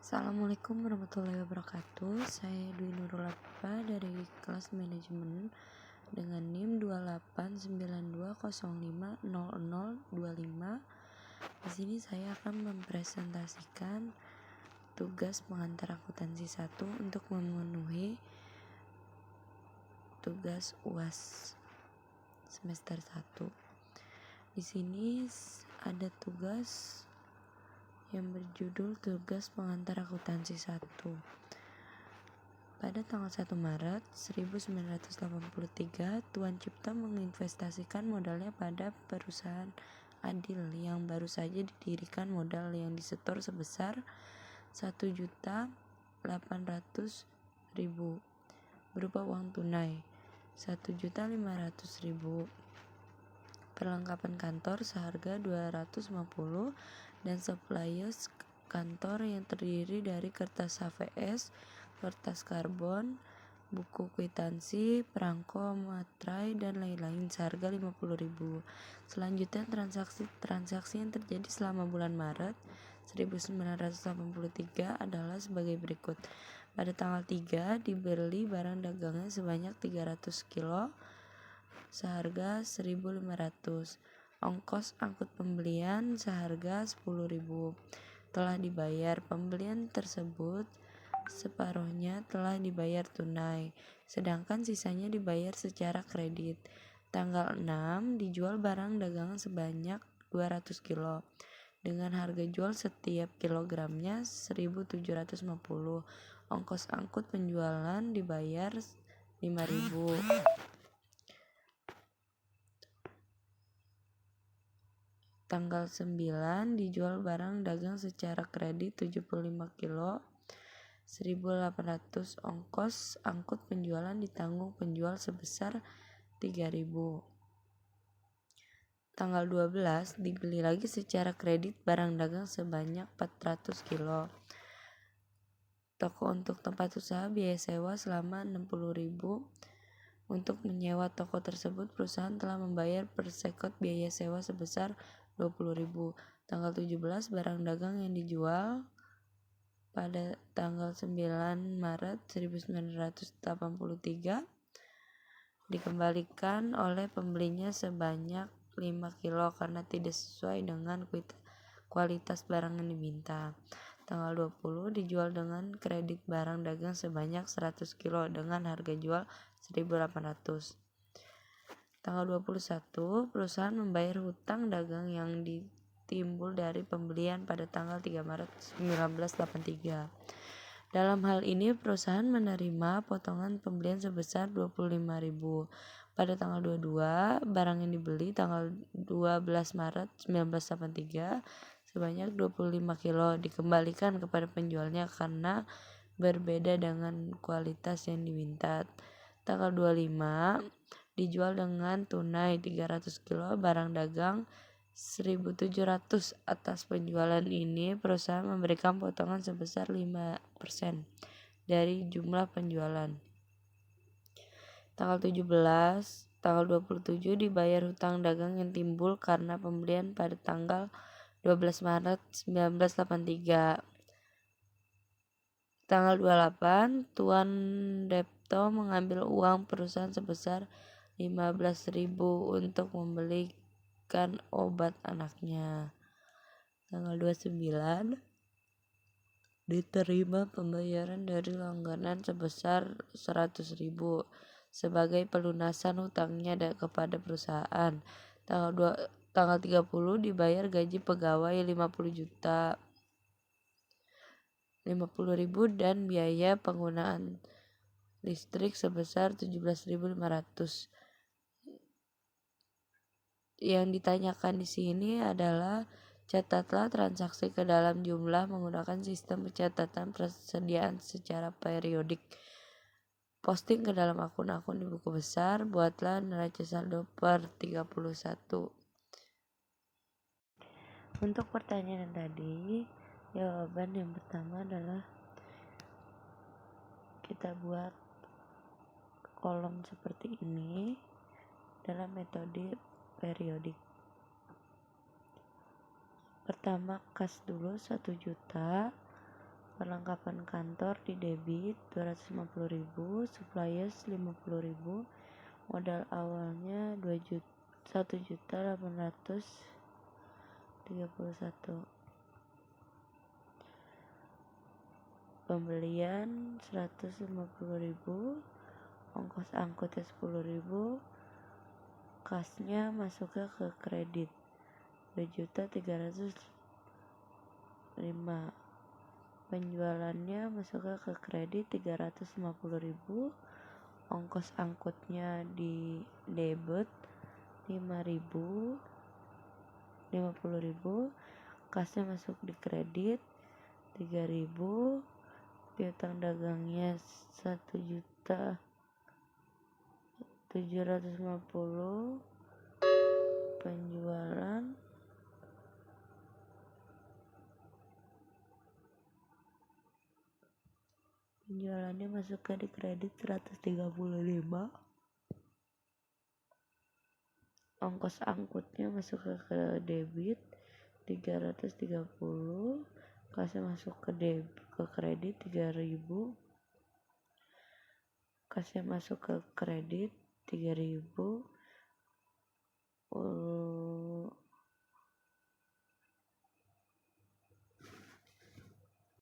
Assalamualaikum warahmatullahi wabarakatuh. Saya Dwi Nurul Afifa dari kelas manajemen dengan NIM 2892050025. Di sini saya akan mempresentasikan tugas pengantar akuntansi 1 untuk memenuhi tugas UAS semester 1. Di sini ada tugas yang berjudul tugas pengantar akuntansi 1. Pada tanggal 1 Maret 1983, Tuan Cipta menginvestasikan modalnya pada perusahaan Adil yang baru saja didirikan. Modal yang disetor sebesar 1.800.000 berupa uang tunai 1.500.000, perlengkapan kantor seharga 250, dan supplies kantor yang terdiri dari kertas HVS, kertas karbon, buku kwitansi, perangko, materai, dan lain-lain seharga 50.000. Selanjutnya transaksi yang terjadi selama bulan Maret 1983 adalah sebagai berikut. Pada tanggal 3 dibeli barang dagangnya sebanyak 300 kilo seharga 1.500. Ongkos angkut pembelian seharga 10.000 telah dibayar. Pembelian tersebut separuhnya telah dibayar tunai, sedangkan sisanya dibayar secara kredit. Tanggal 6 dijual barang dagangan sebanyak 200 kilo dengan harga jual setiap kilogramnya 1.750. Ongkos angkut penjualan dibayar 5.000. Tanggal 9 dijual barang dagang secara kredit 75 kilo 1.800. Ongkos angkut penjualan ditanggung penjual sebesar 3.000. Tanggal 12 dibeli lagi secara kredit barang dagang sebanyak 400 kilo. Toko untuk tempat usaha biaya sewa selama 60.000. Untuk menyewa toko tersebut, perusahaan telah membayar per sekot biaya sewa sebesar 20.000. Tanggal 17 barang dagang yang dijual pada tanggal 9 Maret 1983 dikembalikan oleh pembelinya sebanyak 5 kilo karena tidak sesuai dengan kualitas barang yang diminta. Tanggal 20 dijual dengan kredit barang dagang sebanyak 100 kilo dengan harga jual 1.800. Tanggal 21 perusahaan membayar hutang dagang yang ditimbul dari pembelian pada tanggal 3 Maret 1983. Dalam hal ini perusahaan menerima potongan pembelian sebesar 25.000. Pada tanggal 22 barang yang dibeli tanggal 12 Maret 1983 sebanyak 25 kilo dikembalikan kepada penjualnya karena berbeda dengan kualitas yang diminta. Tanggal 25 dijual dengan tunai 300 kilo barang dagang 1.700. Atas penjualan ini perusahaan memberikan potongan sebesar 5% dari jumlah penjualan. Tanggal 27 dibayar hutang dagang yang timbul karena pembelian pada tanggal 12 Maret 1983. Tanggal 28 Tuan Depto mengambil uang perusahaan sebesar 15.000 untuk membelikan obat anaknya. Tanggal 29 diterima pembayaran dari langganan sebesar 100.000 sebagai pelunasan hutangnya kepada perusahaan. Tanggal 30 dibayar gaji pegawai 50.000 dan biaya penggunaan listrik sebesar 17.500. Yang ditanyakan di sini adalah catatlah transaksi ke dalam jumlah menggunakan sistem pencatatan persediaan secara periodik. Posting ke dalam akun-akun di buku besar. Buatlah neraca saldo per 31. Untuk pertanyaan tadi, jawaban yang pertama adalah kita buat kolom seperti ini dalam metode periodik. Pertama kas dulu 1 juta, perlengkapan kantor di debit 250.000, supplies 50.000, modal awalnya 1.831, pembelian 150.000, ongkos angkutnya 10.000, kasnya masuknya ke kredit 2.305, penjualannya masuknya ke kredit 350.000, ongkos angkutnya di debit 50.000, kasnya masuk di kredit 3.000, piutang dagangnya 1.750.000, penjualannya masukkan di kredit 135, ongkos angkutnya masuk ke debit 330, kasnya masuk ke kredit 3.000, kasnya masuk ke kredit 3.000,